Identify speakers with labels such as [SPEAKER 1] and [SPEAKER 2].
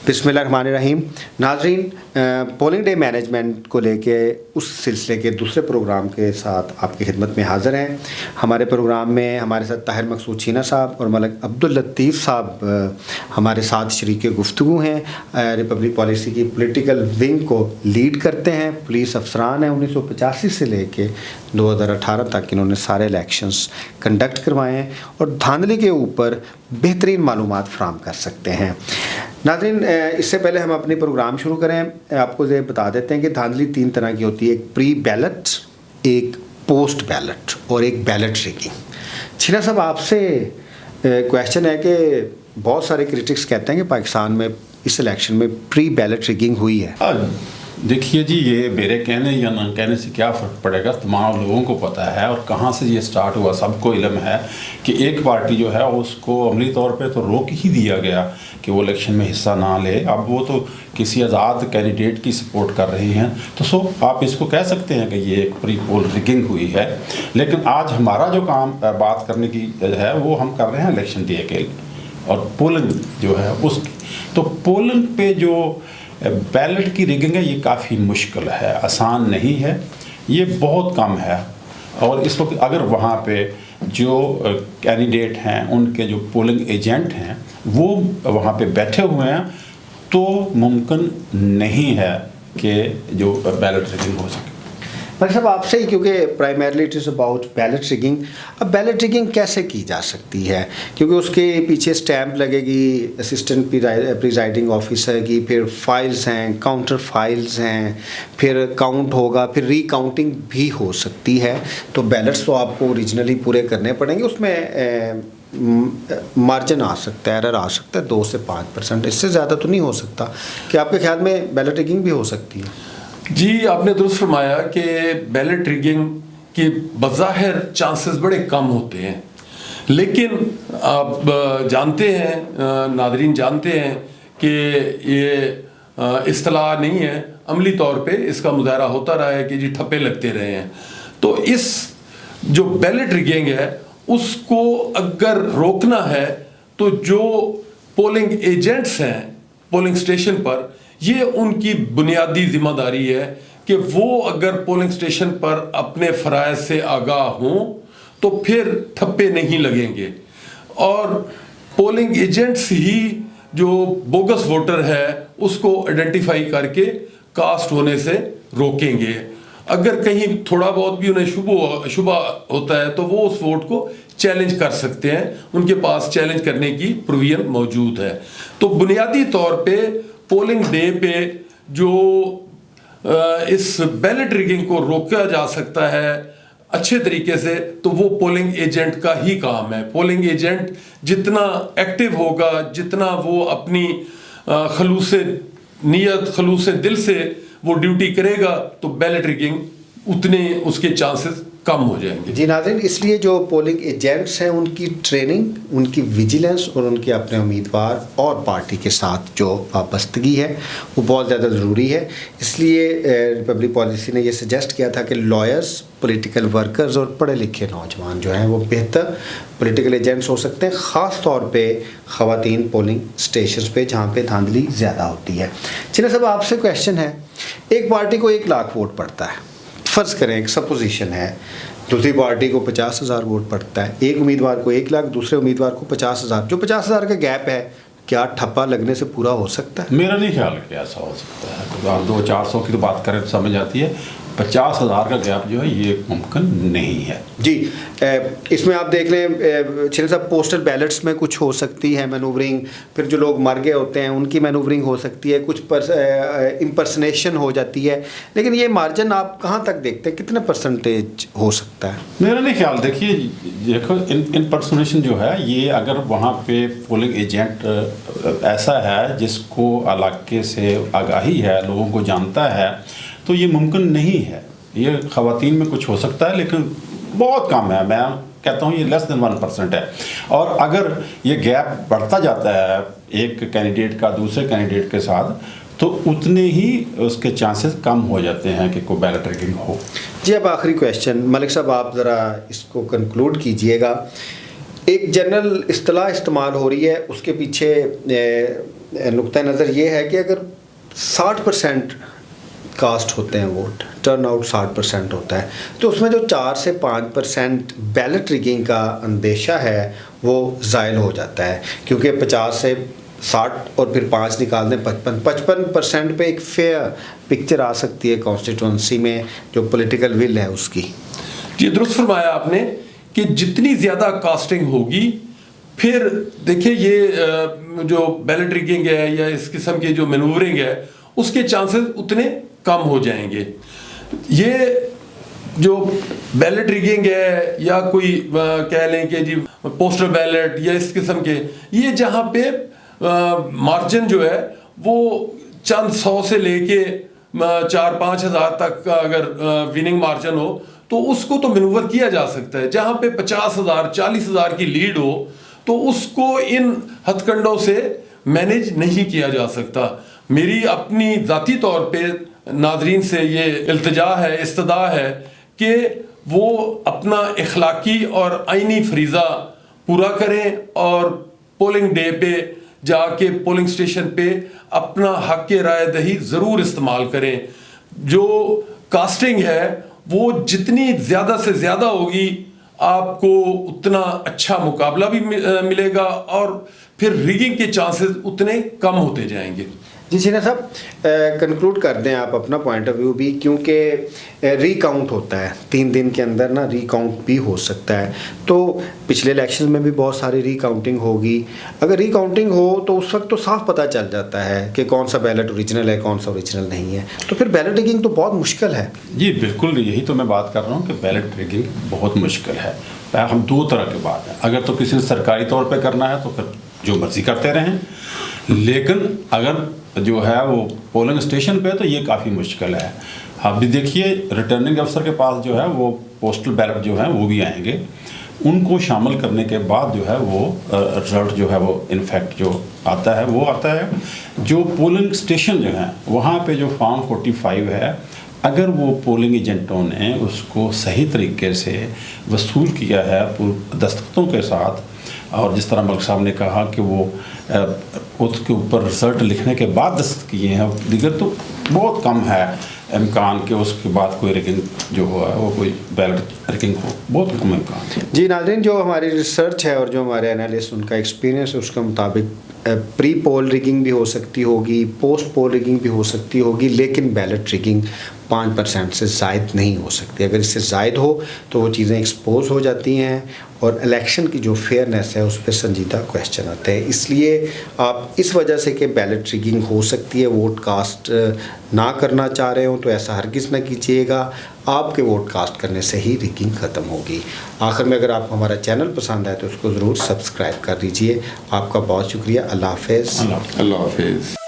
[SPEAKER 1] बिस्मिल्लाहिर्रहमानिर्रहीम। नाज़रीन, polling day management को लेके उस सिलसिले के दूसरे प्रोग्राम के साथ आपकी खिदमत में हाज़िर हैं। हमारे प्रोग्राम में हमारे साथ ताहिर मकसूद चीना साहब और मलिक अब्दुल लतीफ़ साहब हमारे साथ शरीक गुफ्तगू हैं। रिपब्लिक पॉलिसी की पॉलिटिकल विंग को लीड करते हैं। पुलिस अफसरान हैं। 1985 से लेके 2018 तक इन्होंने सारे इलेक्शंस कंडक्ट करवाए हैं और धांधली के ऊपर बेहतरीन मालूमात फ़राहम कर सकते हैं। नाज़रीन, इससे पहले हम अपने प्रोग्राम शुरू करें, आपको ये बता देते हैं कि धांधली 3 तरह की होती है। एक प्री बैलेट, एक पोस्ट बैलेट और एक बैलेट रिगिंग। चीना साहब, आपसे क्वेश्चन है कि बहुत सारे क्रिटिक्स कहते हैं कि पाकिस्तान में इस इलेक्शन में प्री बैलेट रिगिंग हुई है।
[SPEAKER 2] देखिए जी, ये मेरे कहने या ना कहने से क्या फ़र्क पड़ेगा, तमाम लोगों को पता है और कहाँ से ये स्टार्ट हुआ सबको इल्म है कि एक पार्टी जो है उसको अमली तौर पे तो रोक ही दिया गया कि वो इलेक्शन में हिस्सा ना ले। अब वो तो किसी आज़ाद कैंडिडेट की सपोर्ट कर रही हैं, तो आप इसको कह सकते हैं कि ये एक प्री पोल रिगिंग हुई है। लेकिन आज हमारा जो काम बात करने की है वो हम कर रहे हैं इलेक्शन डे के और पोलिंग जो है उसकी। तो पोलिंग पे जो बैलेट की रिगिंग है ये काफ़ी मुश्किल है, आसान नहीं है, ये बहुत कम है। और इस वक्त अगर वहाँ पे जो कैंडिडेट हैं उनके जो पोलिंग एजेंट हैं वो वहाँ पे बैठे हुए हैं तो मुमकिन नहीं है कि जो बैलेट रिगिंग हो सके।
[SPEAKER 1] मलिक साहब, आपसे ही, क्योंकि primarily it is about ballot rigging. अब बैलेट रिगिंग कैसे की जा सकती है? क्योंकि उसके पीछे स्टैंप लगेगी असिस्टेंट प्रिजाइडिंग ऑफिसर की, फिर फाइल्स हैं, काउंटर फाइल्स हैं, फिर काउंट होगा, फिर रीकाउंटिंग भी हो सकती है। तो बैलेट्स तो आपको ओरिजिनली पूरे करने पड़ेंगे, उसमें मार्जिन आ सकता है, एरर आ सकता है 2 से 5%, इससे ज़्यादा तो नहीं हो सकता। कि आपके ख्याल में बैलेट रिगिंग भी हो सकती है?
[SPEAKER 3] जी, आपने दुरुस्त फरमाया कि बैलेट रिगिंग के बज़ाहिर चांसेस बड़े कम होते हैं, लेकिन आप जानते हैं, नादरीन जानते हैं कि ये इस्तिलाह नहीं है, अमली तौर पे इसका मुजाहरा होता रहा है कि जी ठप्पे लगते रहे हैं। तो इस जो बैलेट रिगिंग है उसको अगर रोकना है तो जो पोलिंग एजेंट्स हैं पोलिंग स्टेशन पर, ये उनकी बुनियादी जिम्मेदारी है कि वो अगर पोलिंग स्टेशन पर अपने फ़राइज़ से आगाह हों तो फिर ठप्पे नहीं लगेंगे और पोलिंग एजेंट्स ही जो बोगस वोटर है उसको आइडेंटिफाई करके कास्ट होने से रोकेंगे। अगर कहीं थोड़ा बहुत भी उन्हें शुबा होता है तो वो उस वोट को चैलेंज कर सकते हैं, उनके पास चैलेंज करने की प्रोविजन मौजूद है। तो बुनियादी तौर पे पोलिंग डे पे जो इस बैलेट रिगिंग को रोका जा सकता है अच्छे तरीके से, तो वो पोलिंग एजेंट का ही काम है। पोलिंग एजेंट जितना एक्टिव होगा, जितना वो अपनी खलूस नीयत, खलूस दिल से वो ड्यूटी करेगा, तो बैलेट रिगिंग उतने उसके चांसेस कम हो जाएंगे।
[SPEAKER 1] जी नाज़रीन, इसलिए जो पोलिंग एजेंट्स हैं उनकी ट्रेनिंग, उनकी विजिलेंस और उनके अपने उम्मीदवार और पार्टी के साथ जो वाबस्तगी है वो बहुत ज़्यादा ज़रूरी है। इसलिए रिपब्लिक पॉलिसी ने ये सजेस्ट किया था कि लॉयर्स, पॉलिटिकल वर्कर्स और पढ़े लिखे नौजवान जो हैं वो बेहतर पॉलिटिकल एजेंट्स हो सकते हैं, ख़ास तौर पे ख़वातीन पोलिंग स्टेशन पे जहाँ पे धांधली ज़्यादा होती है। चलिए साहब, आपसे क्वेश्चन है, एक पार्टी को 1 लाख वोट पड़ता है, फ़र्ज़ करें एक सपोजिशन है, दूसरी पार्टी को 50,000 वोट पड़ता है, एक उम्मीदवार को 1 लाख, दूसरे उम्मीदवार को 50,000, जो 50,000 का गैप है, क्या ठप्पा लगने से पूरा हो सकता है?
[SPEAKER 2] मेरा नहीं ख्याल कि ऐसा हो सकता है। 200-400 की तो बात करें तो समझ आती है, 50,000 का गैप जो है ये मुमकिन नहीं है।
[SPEAKER 1] जी, इसमें आप देख लें छिल साहब, पोस्टल बैलेट्स में कुछ हो सकती है मैनूवरिंग, फिर जो लोग मर गए होते हैं उनकी मैनूवरिंग हो सकती है, कुछ इम्पर्सनेशन हो जाती है, लेकिन ये मार्जिन आप कहाँ तक देखते हैं, कितने परसेंटेज हो सकता है?
[SPEAKER 2] मेरा नहीं ख्याल। देखिए, देखो इम्पर्सनेशन जो है ये अगर वहाँ पे पोलिंग एजेंट ऐसा है जिसको इलाके से आगाही है, लोगों को जानता है, तो ये मुमकिन नहीं है। ये ख़वातीन में कुछ हो सकता है लेकिन बहुत कम है। मैं कहता हूँ ये लेस देन 1% है। और अगर ये गैप बढ़ता जाता है एक कैंडिडेट का दूसरे कैंडिडेट के साथ, तो उतने ही उसके चांसेस कम हो जाते हैं कि कोई बैलेट रिगिंग हो।
[SPEAKER 1] जी, अब आखिरी क्वेश्चन, मलिक साहब आप ज़रा इसको कंक्लूड कीजिएगा। एक जनरल इस्तिलाह इस्तेमाल हो रही है, उसके पीछे नुक्ता नज़र ये है कि अगर 60% कास्ट होते हैं वोट, टर्न आउट 60% होता है, तो उसमें जो 4 से 5% बैलेट रिगिंग का अंदेशा है वो ज़ायल हो जाता है, क्योंकि 50 से 60 और फिर 5 निकाल दें 55% पे एक फेयर पिक्चर आ सकती है कॉन्स्टिट्यूंसी में जो पॉलिटिकल विल है उसकी।
[SPEAKER 3] जी दुरुस्त फरमाया आपने कि जितनी ज़्यादा कास्टिंग होगी, फिर देखिए ये जो बैलेट रिगिंग है या इस किस्म की जो मैनूवरिंग है उसके चांसेस उतने कम हो जाएंगे। ये जो बैलेट रिगिंग है या कोई कह लें कि जी पोस्टल बैलेट या इस किस्म के, ये जहाँ पे मार्जिन जो है वो चंद 100 से लेके 4-5 हज़ार तक का अगर विनिंग मार्जिन हो तो उसको तो मैनूवर किया जा सकता है। जहाँ पे 50,000 40,000 की लीड हो तो उसको इन हथकंडों से मैनेज नहीं किया जा सकता। मेरी अपनी ज़ाती तौर पे नाज़रीन से ये इल्तिजा है, इस्तदा है कि वो अपना इखलाकी और आइनी फरीज़ा पूरा करें और पोलिंग डे पे जाके पोलिंग स्टेशन पे अपना हक़ राय दही ज़रूर इस्तेमाल करें। जो कास्टिंग है वो जितनी ज़्यादा से ज़्यादा होगी आपको उतना अच्छा मुकाबला भी मिलेगा और फिर रिगिंग के चांसेस उतने कम होते जाएंगे।
[SPEAKER 1] जी सीना साहब, कंक्लूड कर दें आप अपना पॉइंट ऑफ व्यू भी, क्योंकि रीकाउंट होता है 3 दिन के अंदर ना, रीकाउंट भी हो सकता है। तो पिछले इलेक्शन में भी बहुत सारी रीकाउंटिंग होगी। अगर रीकाउंटिंग हो तो उस वक्त तो साफ पता चल जाता है कि कौन सा बैलेट ओरिजिनल है, कौन सा ओरिजिनल नहीं है, तो फिर बैलेट रिगिंग तो बहुत मुश्किल है।
[SPEAKER 2] जी बिल्कुल, यही तो मैं बात कर रहा हूँ कि बैलेट रिगिंग बहुत मुश्किल है। हम 2 तरह की बात है, अगर तो किसी ने सरकारी तौर पर करना है तो फिर जो मर्जी करते रहें, लेकिन अगर जो है वो पोलिंग स्टेशन पे तो ये काफ़ी मुश्किल है। आप भी देखिए रिटर्निंग अफसर के पास जो है वो पोस्टल बैलेट जो है वो भी आएंगे, उनको शामिल करने के बाद जो है वो रिजल्ट जो है वो इनफैक्ट जो आता है वो आता है। जो पोलिंग स्टेशन जो है वहाँ पे जो फॉर्म 45 है, अगर वो पोलिंग एजेंटों ने उसको सही तरीके से वसूल किया है दस्तखतों के साथ, और जिस तरह मलिक साहब ने कहा कि वो उसके ऊपर रिजल्ट लिखने के बाद दस्तखत किए हैं, दिगर तो बहुत कम है इम्कान के उसके बाद कोई रिगिंग जो हुआ है वो कोई बैलेट रिगिंग हो, बहुत कम इम्कान।
[SPEAKER 1] जी नाज़रीन, जो हमारी रिसर्च है और जो हमारे एनालिस्ट उनका एक्सपीरियंस है उसके मुताबिक प्री पोल रिगिंग भी हो सकती होगी, पोस्ट पोल रिगिंग भी हो सकती होगी, लेकिन बैलेट रिगिंग 5% से ज़ायद नहीं हो सकती। अगर इससे ज़ायद हो तो वो चीज़ें एक्सपोज हो जाती हैं और इलेक्शन की जो फेयरनेस है उस पर संजीदा क्वेश्चन आते हैं। इसलिए आप इस वजह से कि बैलेट रिगिंग हो सकती है, वोट कास्ट ना करना चाह रहे हो तो ऐसा हरगिज़ ना कीजिएगा। आपके वोट कास्ट करने से ही रिगिंग ख़त्म होगी। आखिर में अगर आपको हमारा चैनल पसंद आए तो उसको ज़रूर सब्सक्राइब कर दीजिए। आपका बहुत शुक्रिया। अल्लाह हाफ़िज़।
[SPEAKER 3] अल्लाह हाफ़िज़।